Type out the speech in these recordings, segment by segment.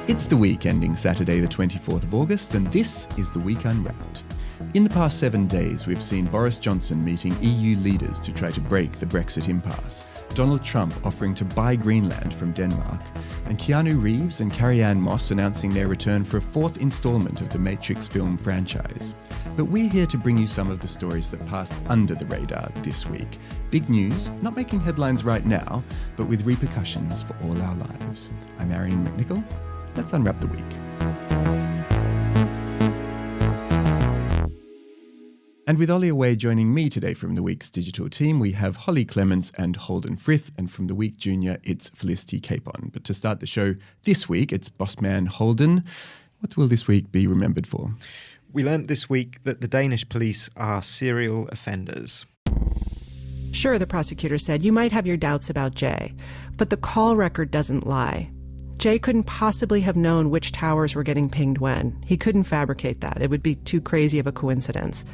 It's the week ending Saturday the 24th of August, and this is The Week Unwrapped. In the past 7 days, we've seen Boris Johnson meeting EU leaders to try to break the Brexit impasse, Donald Trump offering to buy Greenland from Denmark, and Keanu Reeves and Carrie-Anne Moss announcing their return for a fourth instalment of the Matrix film franchise. But we're here to bring you some of the stories that passed under the radar this week. Big news, not making headlines right now, but with repercussions for all our lives. I'm Arian McNichol. Let's unwrap the week. And with Ollie away joining me today from the week's digital team, we have Holly Clements and Holden Frith, and from the week junior, it's Felicity Capon. But to start the show this week, it's bossman Holden. What will this week be remembered for? We learnt this week that the Danish police are serial offenders. Sure, the prosecutor said, you might have your doubts about Jay, but the call record doesn't lie. Jay couldn't possibly have known which towers were getting pinged when. He couldn't fabricate that. It would be too crazy of a coincidence.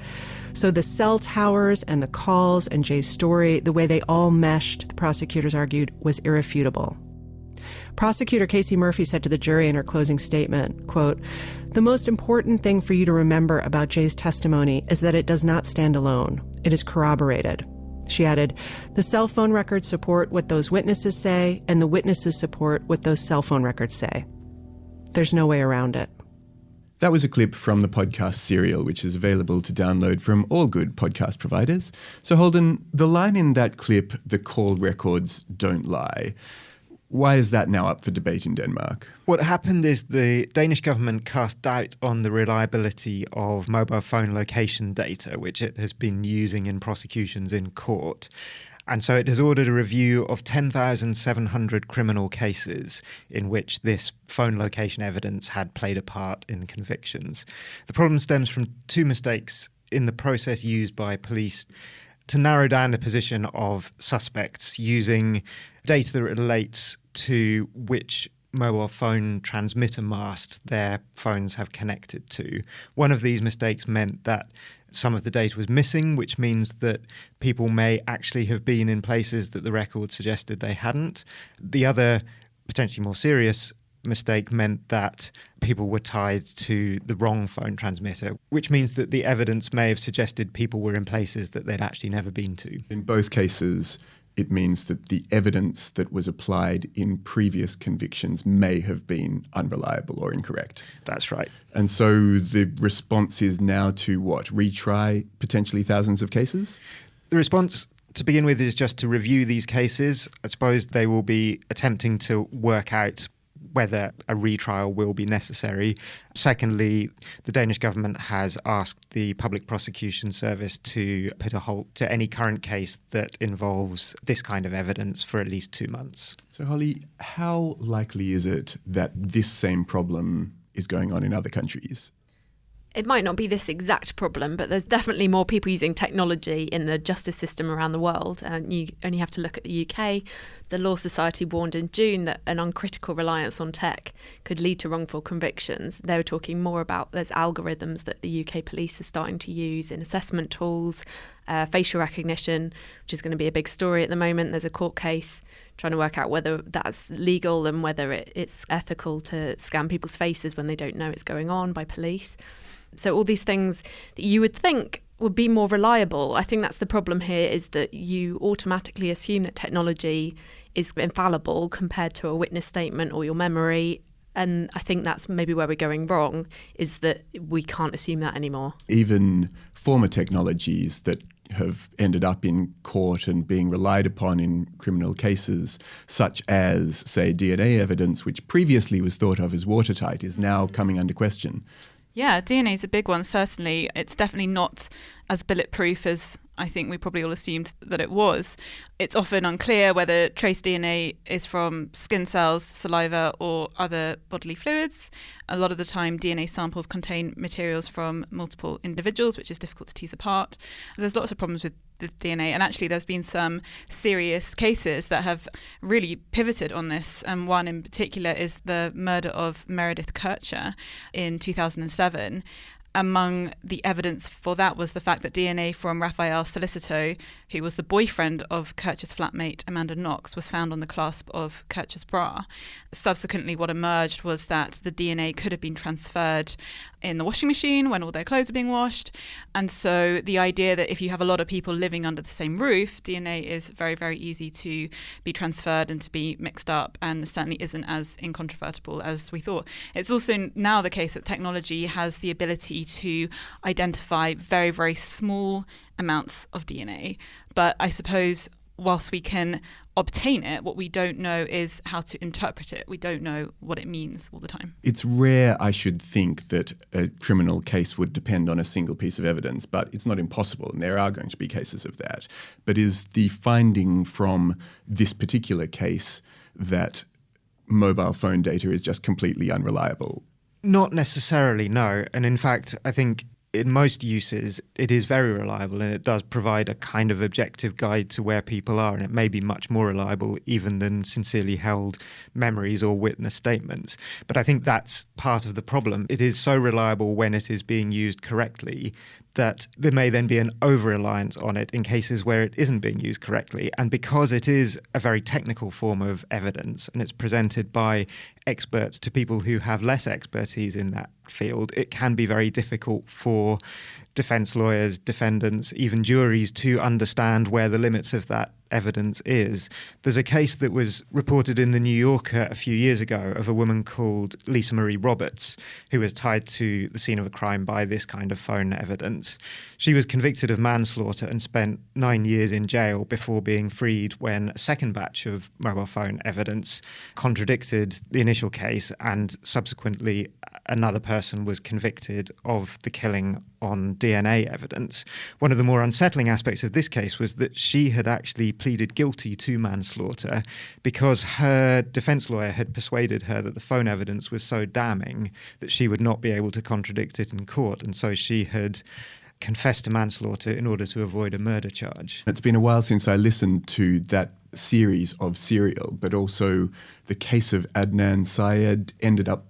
So the cell towers and the calls and Jay's story, the way they all meshed, the prosecutors argued, was irrefutable. Prosecutor Casey Murphy said to the jury in her closing statement, quote, "The most important thing for you to remember about Jay's testimony is that it does not stand alone. It is corroborated." She added, "The cell phone records support what those witnesses say, and the witnesses support what those cell phone records say. There's no way around it." That was a clip from the podcast Serial, which is available to download from all good podcast providers. So Holden, the line in that clip, "the call records don't lie," why is that now up for debate in Denmark? What happened is the Danish government cast doubt on the reliability of mobile phone location data, which it has been using in prosecutions in court. And so it has ordered a review of 10,700 criminal cases in which this phone location evidence had played a part in convictions. The problem stems from two mistakes in the process used by police to narrow down the position of suspects using data that relates to which mobile phone transmitter mast their phones have connected to. One of these mistakes meant that some of the data was missing, which means that people may actually have been in places that the record suggested they hadn't. The other, potentially more serious mistake meant that people were tied to the wrong phone transmitter, which means that the evidence may have suggested people were in places that they'd actually never been to. In both cases, it means that the evidence that was applied in previous convictions may have been unreliable or incorrect. That's right. And so the response is now to what? Retry potentially thousands of cases? The response to begin with is just to review these cases. I suppose they will be attempting to work out whether a retrial will be necessary. Secondly, the Danish government has asked the Public Prosecution Service to put a halt to any current case that involves this kind of evidence for at least 2 months. So, Holly, how likely is it that this same problem is going on in other countries? It might not be this exact problem, but there's definitely more people using technology in the justice system around the world. And you only have to look at the UK. The Law Society warned in June that an uncritical reliance on tech could lead to wrongful convictions. They were talking more about there's algorithms that the UK police are starting to use in assessment tools, facial recognition, which is going to be a big story at the moment. There's a court case trying to work out whether that's legal and whether it's ethical to scan people's faces when they don't know it's going on by police. So all these things that you would think would be more reliable. I think that's the problem here, is that you automatically assume that technology is infallible compared to a witness statement or your memory. And I think that's maybe where we're going wrong, is that we can't assume that anymore. Even former technologies that have ended up in court and being relied upon in criminal cases, such as, say, DNA evidence, which previously was thought of as watertight, is now coming under question. Yeah, DNA is a big one, certainly. It's definitely not as bulletproof as I think we probably all assumed that it was. It's often unclear whether trace DNA is from skin cells, saliva, or other bodily fluids. A lot of the time, DNA samples contain materials from multiple individuals, which is difficult to tease apart. There's lots of problems with DNA, and actually there's been some serious cases that have really pivoted on this, and one in particular is the murder of Meredith Kercher in 2007. Among the evidence for that was the fact that DNA from Rafael Solicito, who was the boyfriend of Kircher's flatmate Amanda Knox, was found on the clasp of Kircher's bra. Subsequently, what emerged was that the DNA could have been transferred in the washing machine when all their clothes are being washed. And so the idea that if you have a lot of people living under the same roof, DNA is very, very easy to be transferred and to be mixed up, and certainly isn't as incontrovertible as we thought. It's also now the case that technology has the ability to identify very, very small amounts of DNA. But I suppose whilst we can obtain it, what we don't know is how to interpret it. We don't know what it means all the time. It's rare, I should think, that a criminal case would depend on a single piece of evidence, but it's not impossible, and there are going to be cases of that. But is the finding from this particular case that mobile phone data is just completely unreliable? Not necessarily, no. And in fact, I think in most uses, it is very reliable, and it does provide a kind of objective guide to where people are, and it may be much more reliable even than sincerely held memories or witness statements. But I think that's part of the problem. It is so reliable when it is being used correctly that there may then be an over-reliance on it in cases where it isn't being used correctly. And because it is a very technical form of evidence and it's presented by experts to people who have less expertise in that field, it can be very difficult for defence lawyers, defendants, even juries to understand where the limits of that evidence is. There's a case that was reported in the New Yorker a few years ago of a woman called Lisa Marie Roberts, who was tied to the scene of a crime by this kind of phone evidence. She was convicted of manslaughter and spent 9 years in jail before being freed when a second batch of mobile phone evidence contradicted the initial case, and subsequently another person was convicted of the killing on DNA evidence. One of the more unsettling aspects of this case was that she had actually pleaded guilty to manslaughter because her defence lawyer had persuaded her that the phone evidence was so damning that she would not be able to contradict it in court, and so she had confessed to manslaughter in order to avoid a murder charge. It's been a while since I listened to that series of Serial, but also the case of Adnan Syed ended up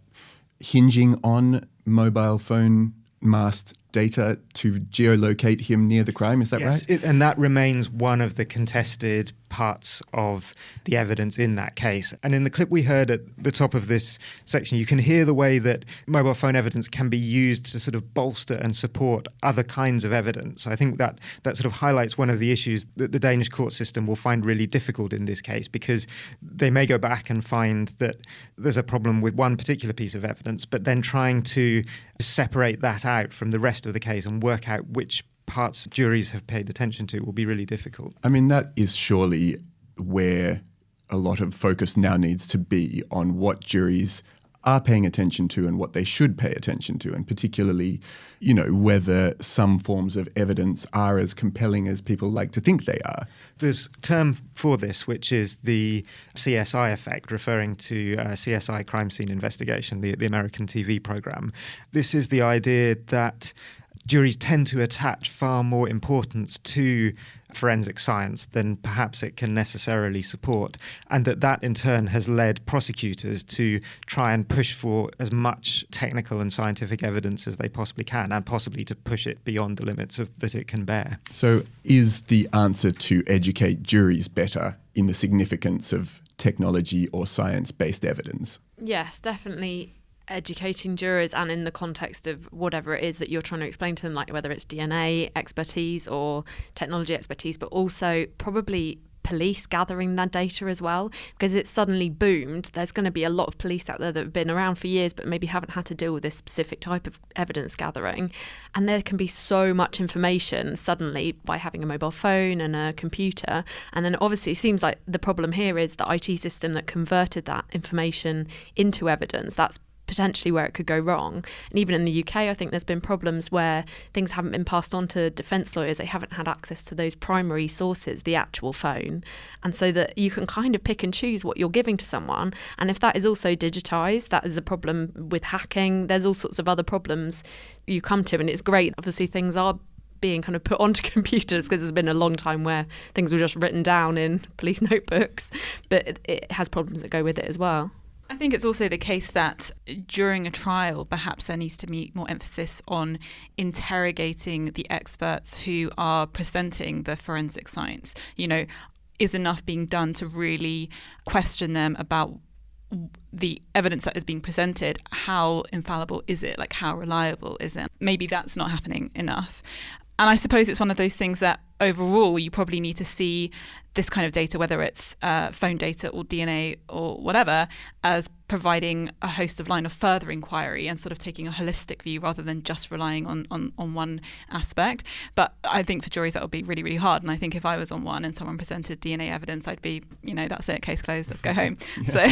hinging on mobile phone masked data to geolocate him near the crime. Is that right? And that remains one of the contested parts of the evidence in that case. And in the clip we heard at the top of this section, you can hear the way that mobile phone evidence can be used to sort of bolster and support other kinds of evidence. I think that sort of highlights one of the issues that the Danish court system will find really difficult in this case, because they may go back and find that there's a problem with one particular piece of evidence, but then trying to separate that out from the rest of the case and work out which parts juries have paid attention to will be really difficult. I mean, that is surely where a lot of focus now needs to be on what juries are paying attention to and what they should pay attention to, and particularly, you know, whether some forms of evidence are as compelling as people like to think they are. There's a term for this, which is the CSI effect, referring to CSI Crime Scene Investigation, the American TV program. This is the idea that juries tend to attach far more importance to forensic science than perhaps it can necessarily support, and that in turn has led prosecutors to try and push for as much technical and scientific evidence as they possibly can, and possibly to push it beyond the limits that it can bear. So is the answer to educate juries better in the significance of technology or science-based evidence? Yes, definitely. Educating jurors, and in the context of whatever it is that you're trying to explain to them, like whether it's DNA expertise or technology expertise, but also probably police gathering that data as well, because it's suddenly boomed. There's going to be a lot of police out there that have been around for years but maybe haven't had to deal with this specific type of evidence gathering, and there can be so much information suddenly by having a mobile phone and a computer. And then obviously it seems like the problem here is the IT system that converted that information into evidence. That's potentially where it could go wrong. And even in the UK, I think there's been problems where things haven't been passed on to defence lawyers. They haven't had access to those primary sources, the actual phone. And so that you can kind of pick and choose what you're giving to someone. And if that is also digitised, that is a problem with hacking. There's all sorts of other problems you come to. And it's great. Obviously, things are being kind of put onto computers, because there's been a long time where things were just written down in police notebooks. But it has problems that go with it as well. I think it's also the case that during a trial, perhaps there needs to be more emphasis on interrogating the experts who are presenting the forensic science. Is enough being done to really question them about the evidence that is being presented? How infallible is it? Like, how reliable is it? Maybe that's not happening enough. And I suppose it's one of those things that overall you probably need to see this kind of data, whether it's phone data or DNA or whatever, as providing a host of line of further inquiry and sort of taking a holistic view rather than just relying on one aspect. But I think for juries that would be really, really hard. And I think if I was on one and someone presented DNA evidence, I'd be, that's it, case closed, let's go home. So,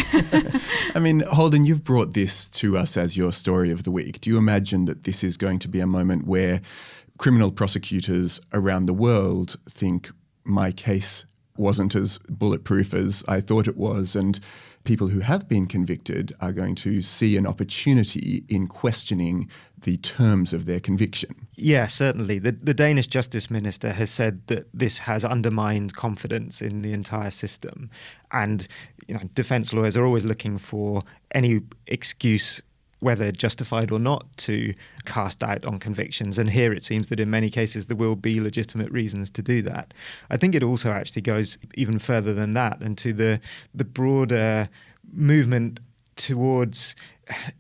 I mean, Holden, you've brought this to us as your story of the week. Do you imagine that this is going to be a moment where criminal prosecutors around the world think my case wasn't as bulletproof as I thought it was, and people who have been convicted are going to see an opportunity in questioning the terms of their conviction? Yeah, certainly. The Danish Justice Minister has said that this has undermined confidence in the entire system. And defence lawyers are always looking for any excuse, whether justified or not, to cast doubt on convictions. And here it seems that in many cases there will be legitimate reasons to do that. I think it also actually goes even further than that, and to the broader movement towards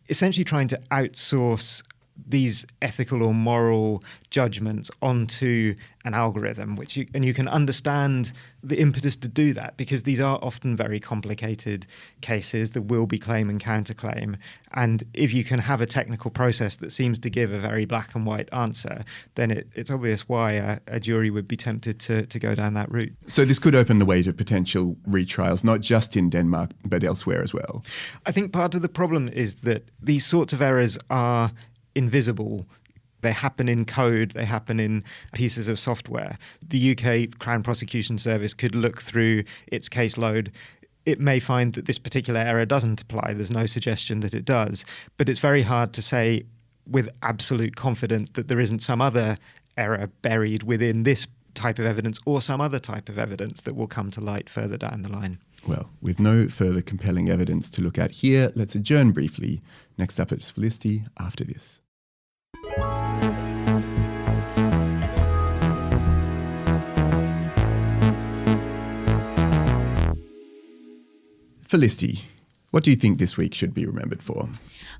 essentially trying to outsource these ethical or moral judgments onto an algorithm, and you can understand the impetus to do that, because these are often very complicated cases. There will be claim and counterclaim, and if you can have a technical process that seems to give a very black and white answer, then it's obvious why a jury would be tempted to go down that route. So this could open the way to potential retrials, not just in Denmark, but elsewhere as well. I think part of the problem is that these sorts of errors are invisible. They happen in code, they happen in pieces of software. The UK Crown Prosecution Service could look through its caseload. It may find that this particular error doesn't apply. There's no suggestion that it does. But it's very hard to say with absolute confidence that there isn't some other error buried within this type of evidence or some other type of evidence that will come to light further down the line. Well, with no further compelling evidence to look at here, let's adjourn briefly. Next up, it's Felicity after this. Felicity, what do you think this week should be remembered for?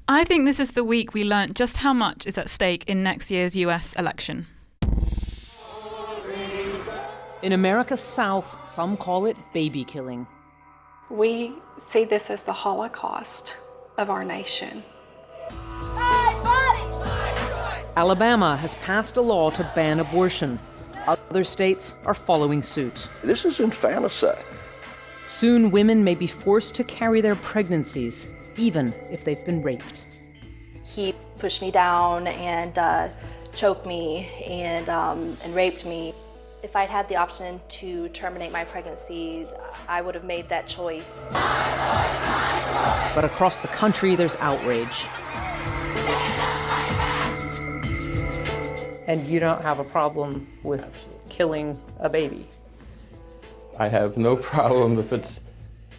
I think this is the week we learnt just how much is at stake in next year's US election. In America's South, some call it baby killing. We see this as the Holocaust of our nation. Alabama has passed a law to ban abortion. Other states are following suit. This is infanticide. Soon, women may be forced to carry their pregnancies, even if they've been raped. He pushed me down and choked me and raped me. If I'd had the option to terminate my pregnancy, I would have made that choice. But across the country, there's outrage. And you don't have a problem with killing a baby? I have no problem if it's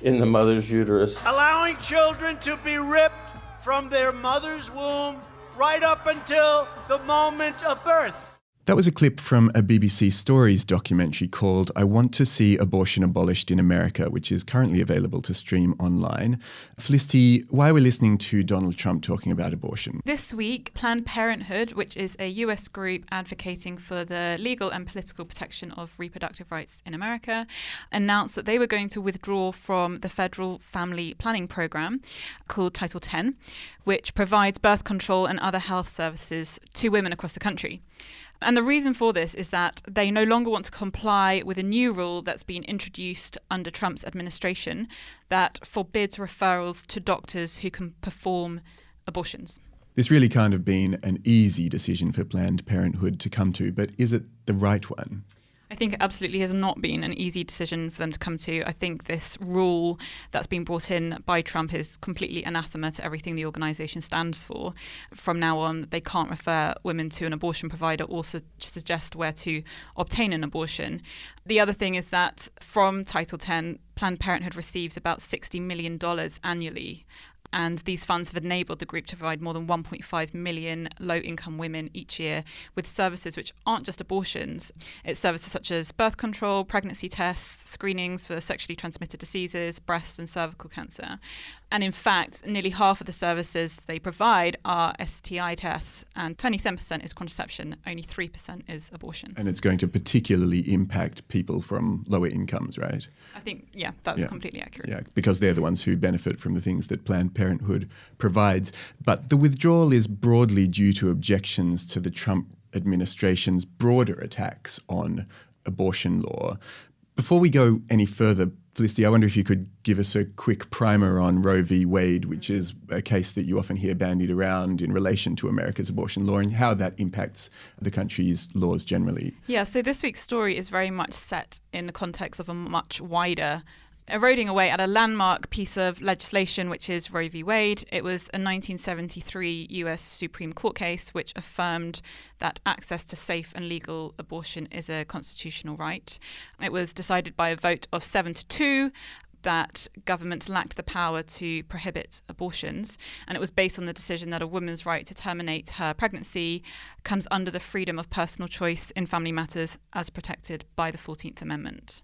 in the mother's uterus. Allowing children to be ripped from their mother's womb right up until the moment of birth. That was a clip from a BBC Stories documentary called I Want to See Abortion Abolished in America, which is currently available to stream online. Felicity, why are we listening to Donald Trump talking about abortion? This week, Planned Parenthood, which is a US group advocating for the legal and political protection of reproductive rights in America, announced that they were going to withdraw from the federal family planning program called Title X, which provides birth control and other health services to women across the country. And the reason for this is that they no longer want to comply with a new rule that's been introduced under Trump's administration that forbids referrals to doctors who can perform abortions. This really can't have been an easy decision for Planned Parenthood to come to, but is it the right one? I think it absolutely has not been an easy decision for them to come to. I think this rule that's been brought in by Trump is completely anathema to everything the organisation stands for. From now on, they can't refer women to an abortion provider or suggest where to obtain an abortion. The other thing is that from Title X, Planned Parenthood receives about $60 million annually. And these funds have enabled the group to provide more than 1.5 million low-income women each year with services which aren't just abortions. It's services such as birth control, pregnancy tests, screenings for sexually transmitted diseases, breast and cervical cancer. And in fact, nearly half of the services they provide are STI tests, and 27% is contraception, only 3% is abortions. And it's going to particularly impact people from lower incomes, right? I think, that's completely accurate. Yeah, because they're the ones who benefit from the things that Planned Parenthood provides. But the withdrawal is broadly due to objections to the Trump administration's broader attacks on abortion law. Before we go any further, Felicity, I wonder if you could give us a quick primer on Roe v. Wade, which is a case that you often hear bandied around in relation to America's abortion law and how that impacts the country's laws generally. Yeah, so this week's story is very much set in the context of a much wider eroding away at a landmark piece of legislation, which is Roe v. Wade. It was a 1973 US Supreme Court case which affirmed that access to safe and legal abortion is a constitutional right. It was decided by a vote of 7-2 that governments lacked the power to prohibit abortions, and it was based on the decision that a woman's right to terminate her pregnancy comes under the freedom of personal choice in family matters as protected by the 14th Amendment.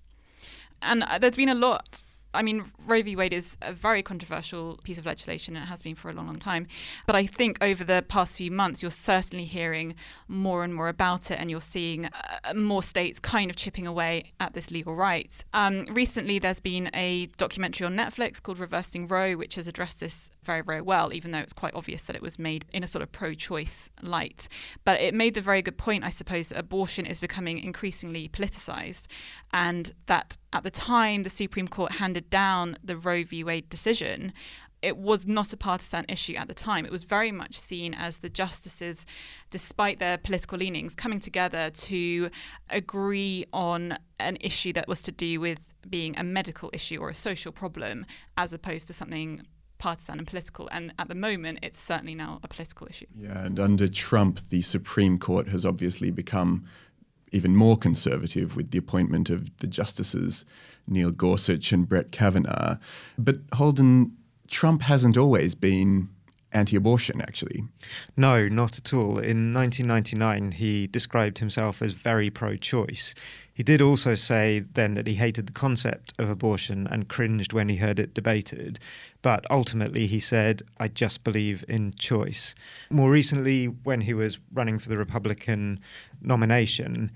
And there's been a lot. I mean, Roe v. Wade is a very controversial piece of legislation, and it has been for a long, long time. But I think over the past few months, you're certainly hearing more and more about it, and you're seeing more states kind of chipping away at this legal right. Recently, there's been a documentary on Netflix called Reversing Roe, which has addressed this very, very well, even though it's quite obvious that it was made in a sort of pro-choice light. But it made the very good point, I suppose, that abortion is becoming increasingly politicised, and that at the time the Supreme Court handed down the Roe v. Wade decision, it was not a partisan issue at the time. It was very much seen as the justices, despite their political leanings, coming together to agree on an issue that was to do with being a medical issue or a social problem, as opposed to something partisan and political. And at the moment, it's certainly now a political issue. Yeah, and under Trump, the Supreme Court has obviously become even more conservative with the appointment of the justices Neil Gorsuch and Brett Kavanaugh. But Holden, Trump hasn't always been anti-abortion, actually. No, not at all. In 1999, he described himself as very pro-choice. He did also say then that he hated the concept of abortion and cringed when he heard it debated. But ultimately, he said, "I just believe in choice." More recently, when he was running for the Republican nomination,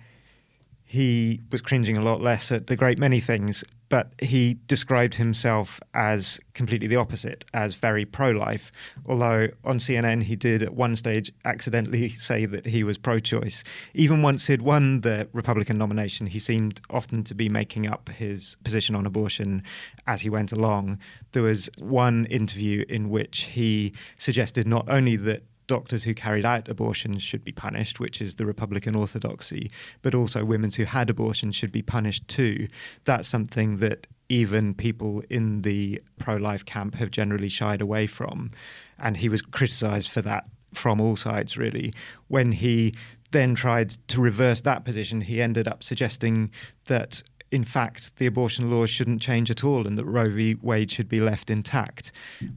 he was cringing a lot less at a great many things, but he described himself as completely the opposite, as very pro-life, although on CNN he did at one stage accidentally say that he was pro-choice. Even once he'd won the Republican nomination, he seemed often to be making up his position on abortion as he went along. There was one interview in which he suggested not only that doctors who carried out abortions should be punished, which is the Republican orthodoxy, but also women who had abortions should be punished too. That's something that even people in the pro-life camp have generally shied away from. And he was criticised for that from all sides, really. When he then tried to reverse that position, he ended up suggesting that in fact, the abortion laws shouldn't change at all and that Roe v. Wade should be left intact,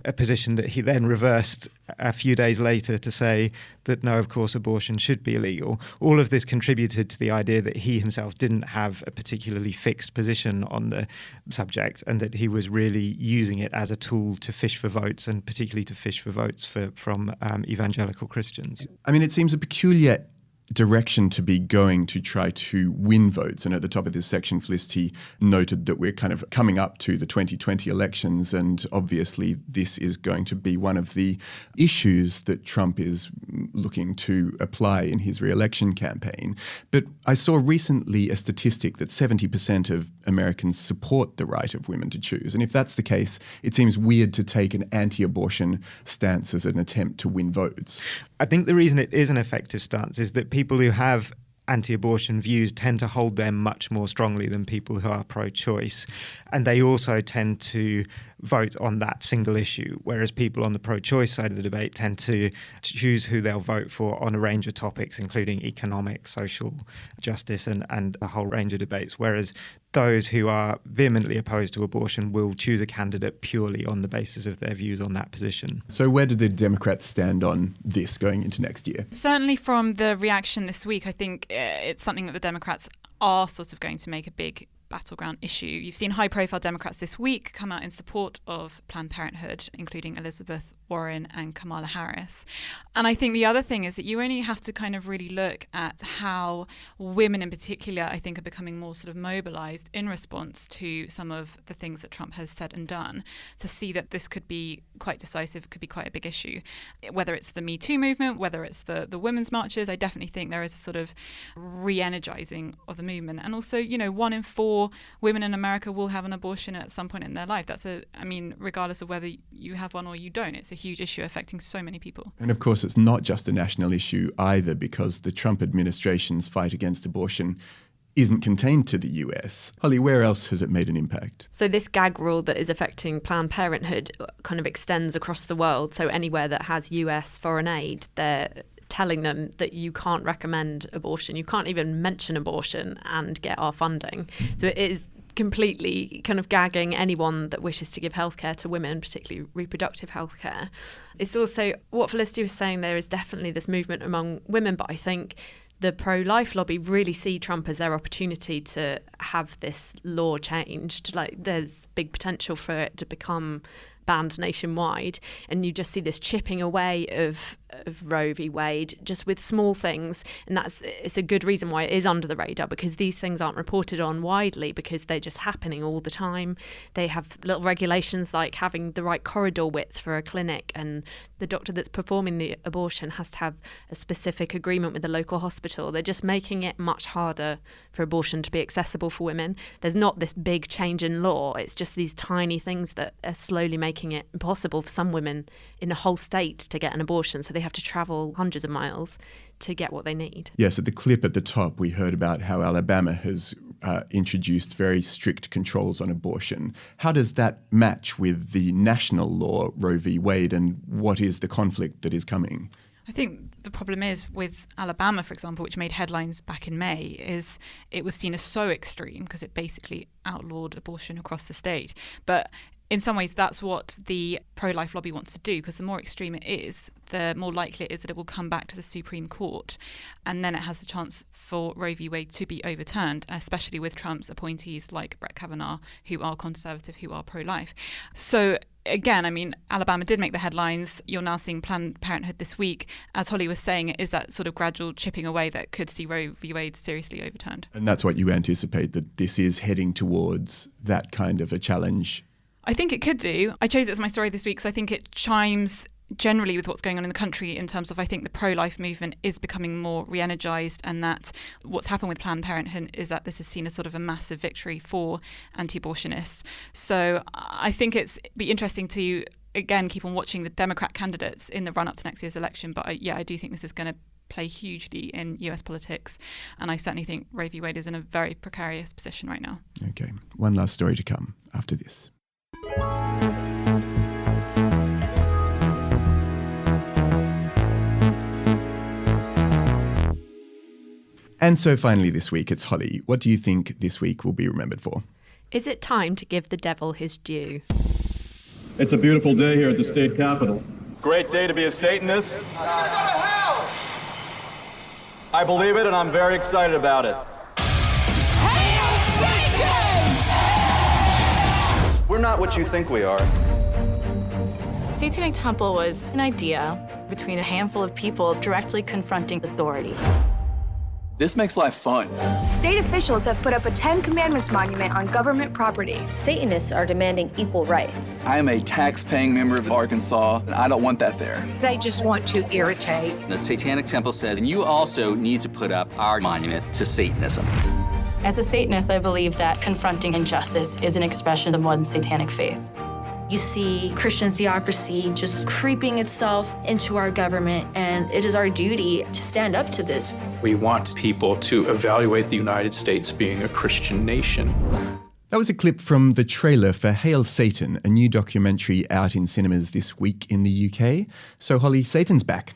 a position that he then reversed a few days later to say that no, of course, abortion should be illegal. All of this contributed to the idea that he himself didn't have a particularly fixed position on the subject and that he was really using it as a tool to fish for votes, and particularly to fish for votes from evangelical Christians. I mean, it seems a peculiar direction to be going to try to win votes. And at the top of this section, Felicity noted that we're kind of coming up to the 2020 elections, and obviously this is going to be one of the issues that Trump is looking to apply in his re-election campaign. But I saw recently a statistic that 70% of Americans support the right of women to choose. And if that's the case, it seems weird to take an anti-abortion stance as an attempt to win votes. I think the reason it is an effective stance is that people who have anti-abortion views tend to hold them much more strongly than people who are pro-choice. And they also tend to vote on that single issue, whereas people on the pro-choice side of the debate tend to choose who they'll vote for on a range of topics, including economic, social justice, and a whole range of debates, whereas those who are vehemently opposed to abortion will choose a candidate purely on the basis of their views on that position. So where do the Democrats stand on this going into next year? Certainly from the reaction this week, I think it's something that the Democrats are sort of going to make a big battleground issue. You've seen high-profile Democrats this week come out in support of Planned Parenthood, including Elizabeth Warren and Kamala Harris. And I think the other thing is that you only have to kind of really look at how women in particular, I think, are becoming more sort of mobilized in response to some of the things that Trump has said and done to see that this could be quite decisive, could be quite a big issue. Whether it's the Me Too movement, whether it's the women's marches, I definitely think there is a sort of re-energizing of the movement. And also, 1 in 4 women in America will have an abortion at some point in their life. Regardless of whether you have one or you don't, it's a huge issue affecting so many people. And of course, it's not just a national issue either, because the Trump administration's fight against abortion isn't contained to the US. Holly, where else has it made an impact? So this gag rule that is affecting Planned Parenthood kind of extends across the world. So anywhere that has US foreign aid, they're telling them that you can't recommend abortion, you can't even mention abortion and get our funding. So it is completely kind of gagging anyone that wishes to give healthcare to women, particularly reproductive healthcare. It's also what Felicity was saying, there is definitely this movement among women, but I think the pro-life lobby really see Trump as their opportunity to have this law changed. Like, there's big potential for it to become banned nationwide, and you just see this chipping away of Roe v. Wade just with small things, and it's a good reason why it is under the radar, because these things aren't reported on widely because they're just happening all the time. They have little regulations like having the right corridor width for a clinic, and the doctor that's performing the abortion has to have a specific agreement with the local hospital. They're just making it much harder for abortion to be accessible for women. There's not this big change in law, it's just these tiny things that are slowly making it impossible for some women in the whole state to get an abortion, so they have to travel hundreds of miles to get what they need. Yes, at the clip at the top, we heard about how Alabama has introduced very strict controls on abortion. How does that match with the national law, Roe v. Wade, and what is the conflict that is coming? I think the problem is with Alabama, for example, which made headlines back in May, is it was seen as so extreme because it basically outlawed abortion across the state. But in some ways, that's what the pro-life lobby wants to do, because the more extreme it is, the more likely it is that it will come back to the Supreme Court. And then it has the chance for Roe v. Wade to be overturned, especially with Trump's appointees like Brett Kavanaugh, who are conservative, who are pro-life. So again, Alabama did make the headlines. You're now seeing Planned Parenthood this week. As Holly was saying, it is that sort of gradual chipping away that could see Roe v. Wade seriously overturned. And that's what you anticipate, that this is heading towards that kind of a challenge? I think it could do. I chose it as my story this week because I think it chimes generally with what's going on in the country in terms of, I think the pro-life movement is becoming more re-energised, and that what's happened with Planned Parenthood is that this is seen as sort of a massive victory for anti-abortionists. So I think it's be interesting to, again, keep on watching the Democrat candidates in the run-up to next year's election. But I do think this is going to play hugely in US politics, and I certainly think Roe v. Wade is in a very precarious position right now. Okay, one last story to come after this. And so finally this week, it's Holly. What do you think this week will be remembered for? Is it time to give the devil his due? It's a beautiful day here at the state capitol. Great day to be a Satanist. I believe it, and I'm very excited about it. We're not what you think we are. Satanic Temple was an idea between a handful of people directly confronting authority. This makes life fun. State officials have put up a 10 Commandments monument on government property. Satanists are demanding equal rights. I am a tax-paying member of Arkansas, and I don't want that there. They just want to irritate. The Satanic Temple says, and you also need to put up our monument to Satanism. As a Satanist, I believe that confronting injustice is an expression of one's satanic faith. You see Christian theocracy just creeping itself into our government, and it is our duty to stand up to this. We want people to evaluate the United States being a Christian nation. That was a clip from the trailer for Hail Satan, a new documentary out in cinemas this week in the UK. So, Holly, Satan's back.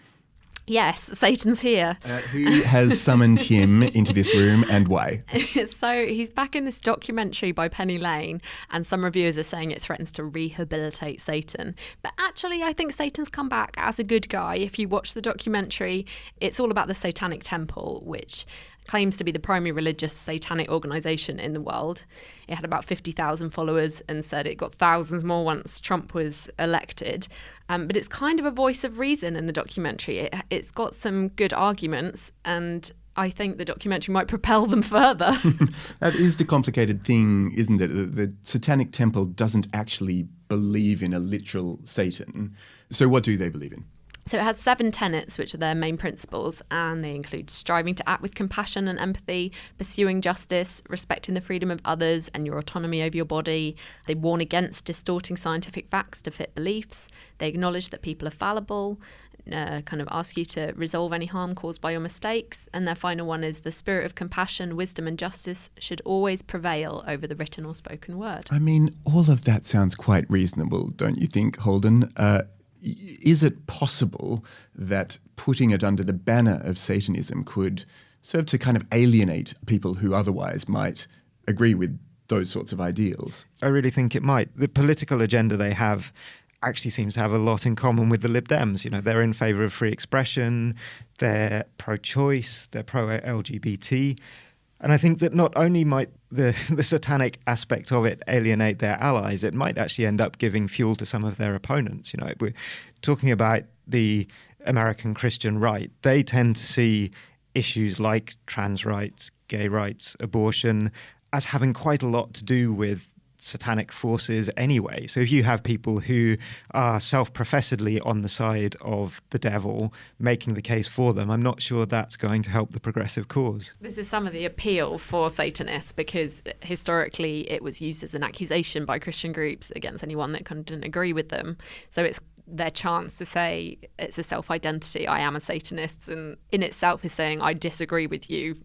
Yes, Satan's here. Who has summoned him into this room and why? So he's back in this documentary by Penny Lane, and some reviewers are saying it threatens to rehabilitate Satan. But actually, I think Satan's come back as a good guy. If you watch the documentary, it's all about the Satanic Temple, which claims to be the primary religious satanic organisation in the world. It had about 50,000 followers and said it got thousands more once Trump was elected. But it's kind of a voice of reason in the documentary. It's got some good arguments, and I think the documentary might propel them further. That is the complicated thing, isn't it? The Satanic Temple doesn't actually believe in a literal Satan. So what do they believe in? So it has 7 tenets, which are their main principles, and they include striving to act with compassion and empathy, pursuing justice, respecting the freedom of others and your autonomy over your body. They warn against distorting scientific facts to fit beliefs. They acknowledge that people are fallible, kind of ask you to resolve any harm caused by your mistakes. And their final one is the spirit of compassion, wisdom and justice should always prevail over the written or spoken word. I mean, all of that sounds quite reasonable, don't you think, Holden? Is it possible that putting it under the banner of Satanism could serve to kind of alienate people who otherwise might agree with those sorts of ideals? I really think it might. The political agenda they have actually seems to have a lot in common with the Lib Dems. You know, they're in favour of free expression, they're pro-choice, they're pro-LGBT. And I think that not only might the satanic aspect of it alienate their allies, it might actually end up giving fuel to some of their opponents. You know, we're talking about the American Christian right. They tend to see issues like trans rights, gay rights, abortion as having quite a lot to do with satanic forces anyway. So if you have people who are self-professedly on the side of the devil making the case for them, I'm not sure that's going to help the progressive cause. This is some of the appeal for Satanists, because historically it was used as an accusation by Christian groups against anyone that kind of didn't agree with them. So it's their chance to say it's a self-identity, I am a Satanist, and in itself is saying I disagree with you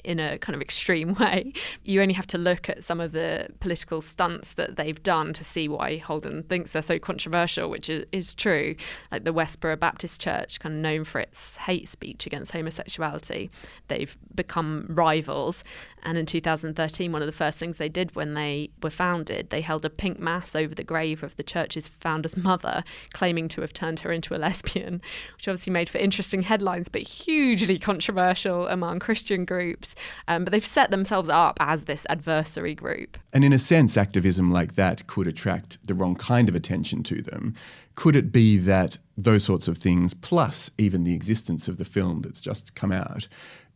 in a kind of extreme way. You only have to look at some of the political stunts that they've done to see why Holden thinks they're so controversial, which is true. Like the Westboro Baptist Church, kind of known for its hate speech against homosexuality. They've become rivals. And in 2013, one of the first things they did when they were founded, they held a pink mass over the grave of the church's founder's mother, claiming to have turned her into a lesbian, which obviously made for interesting headlines, but hugely controversial among Christian groups. But they've set themselves up as this adversary group. And in a sense, activism like that could attract the wrong kind of attention to them. Could it be that those sorts of things, plus even the existence of the film that's just come out,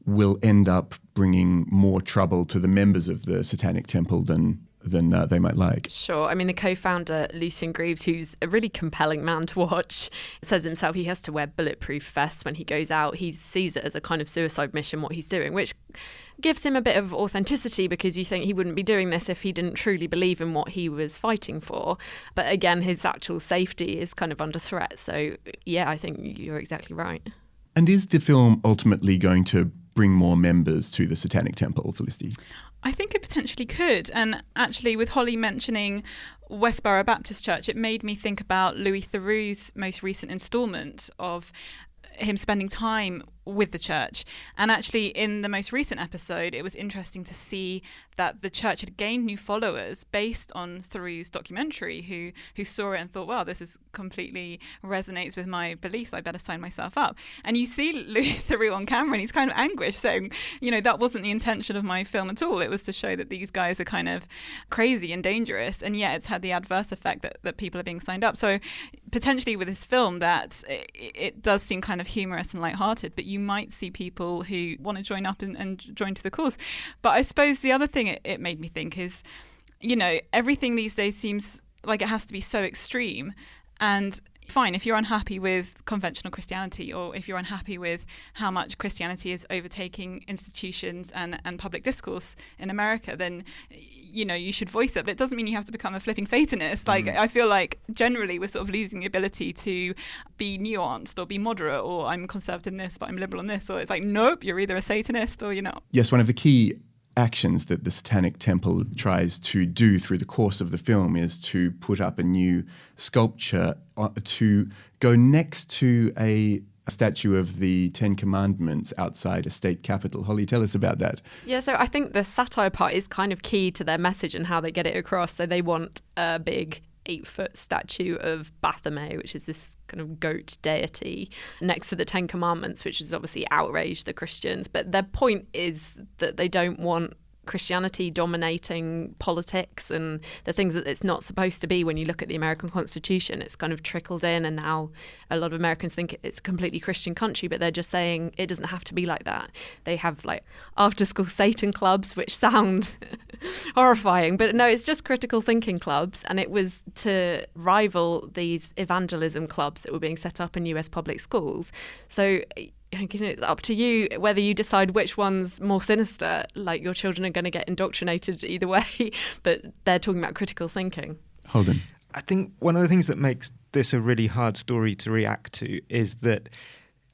will end up bringing more trouble to the members of the Satanic Temple than they might like? Sure. I mean, the co-founder, Lucian Greaves, who's a really compelling man to watch, says himself he has to wear bulletproof vests when he goes out. He sees it as a kind of suicide mission, what he's doing, which gives him a bit of authenticity, because you think he wouldn't be doing this if he didn't truly believe in what he was fighting for. But again, his actual safety is kind of under threat. So, yeah, I think you're exactly right. And is the film ultimately going to bring more members to the Satanic Temple, Felicity? I think it potentially could. And actually, with Holly mentioning Westboro Baptist Church, it made me think about Louis Theroux's most recent instalment of him spending time with the church. And actually, in the most recent episode, it was interesting to see that the church had gained new followers based on Theroux's documentary, who saw it and thought, well, this is completely resonates with my beliefs, I better sign myself up. And you see Louis Theroux on camera, and he's kind of anguished, saying, you know, that wasn't the intention of my film at all. It was to show that these guys are kind of crazy and dangerous, and yet it's had the adverse effect that people are being signed up. So potentially with this film, that it does seem kind of humorous and lighthearted, but you might see people who want to join up and join to the cause. But I suppose the other thing it made me think is, you know, everything these days seems like it has to be so extreme. And, fine, if you're unhappy with conventional Christianity, or if you're unhappy with how much Christianity is overtaking institutions and public discourse in America, then, you know, you should voice it. But it doesn't mean you have to become a flipping Satanist. Like, I feel like generally we're sort of losing the ability to be nuanced or be moderate, or I'm conservative in this, but I'm liberal in this. Or it's like, nope, you're either a Satanist or you're not. Yes, one of the key actions that the Satanic Temple tries to do through the course of the film is to put up a new sculpture to go next to a statue of the Ten Commandments outside a state capitol. Holly, tell us about that. Yeah, so I think the satire part is kind of key to their message and how they get it across. So they want a big 8-foot statue of Baphomet, which is this kind of goat deity, next to the Ten Commandments, which has obviously outraged the Christians. But their point is that they don't want Christianity dominating politics and the things that it's not supposed to be. When you look at the American Constitution, it's kind of trickled in, and now a lot of Americans think it's a completely Christian country, but they're just saying it doesn't have to be like that. They have like after-school Satan clubs, which sound horrifying, but no, it's just critical thinking clubs, and it was to rival these evangelism clubs that were being set up in US public schools. So it's up to you whether you decide which one's more sinister. Like, your children are going to get indoctrinated either way, but they're talking about critical thinking. Holden. I think one of the things that makes this a really hard story to react to is that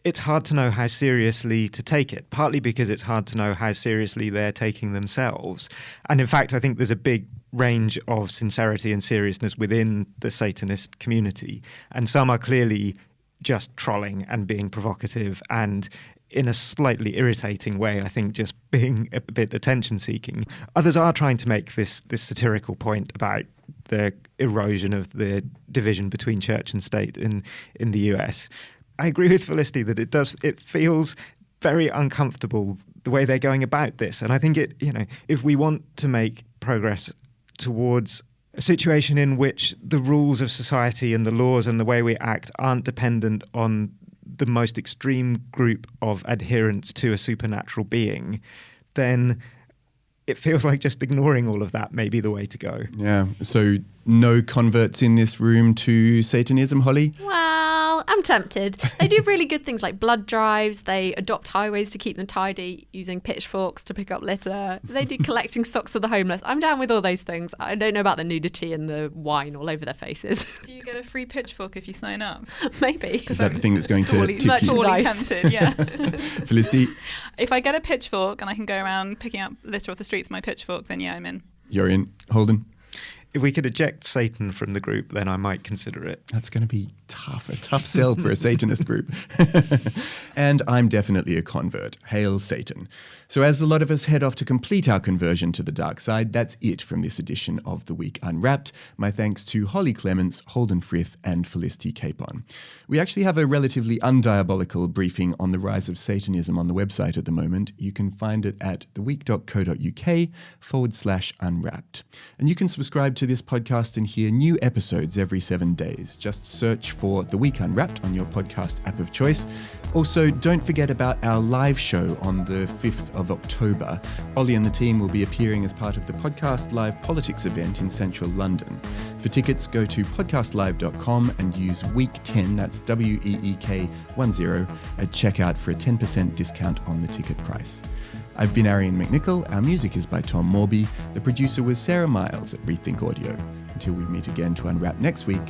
it's hard to know how seriously to take it, partly because it's hard to know how seriously they're taking themselves. And in fact, I think there's a big range of sincerity and seriousness within the Satanist community, and some are clearly just trolling and being provocative and, in a slightly irritating way, I think, just being a bit attention-seeking. Others are trying to make this satirical point about the erosion of the division between church and state in the US. I agree with Felicity that it feels very uncomfortable the way they're going about this. And I think if we want to make progress towards a situation in which the rules of society and the laws and the way we act aren't dependent on the most extreme group of adherents to a supernatural being, then it feels like just ignoring all of that may be the way to go. Yeah, so no converts in this room to Satanism, Holly? Well, I'm tempted. They do really good things like blood drives. They adopt highways to keep them tidy, using pitchforks to pick up litter. They do collecting socks for the homeless. I'm down with all those things. I don't know about the nudity and the wine all over their faces. Do you get a free pitchfork if you sign up? Maybe. Is that the thing that's going to tip you? Sorely tempted, yeah. Felicity? If I get a pitchfork and I can go around picking up litter off the streets with my pitchfork, then yeah, I'm in. You're in. Holden? If we could eject Satan from the group, then I might consider it. That's going to be tough, a tough sell for a Satanist group. And I'm definitely a convert. Hail Satan. So as a lot of us head off to complete our conversion to the dark side, that's it from this edition of The Week Unwrapped. My thanks to Holly Clements, Holden Frith and Felicity Capon. We actually have a relatively undiabolical briefing on the rise of Satanism on the website at the moment. You can find it at theweek.co.uk/unwrapped. And you can subscribe to this podcast and hear new episodes every 7 days. Just search for The Week Unwrapped on your podcast app of choice. Also, don't forget about our live show on the 5th of October. Ollie and the team will be appearing as part of the Podcast Live Politics event in central London. For tickets, go to podcastlive.com and use WEEK10, that's WEEK10, at checkout for a 10% discount on the ticket price. I've been Arian McNichol. Our music is by Tom Morby. The producer was Sarah Miles at Rethink Audio. Until we meet again to unwrap next week,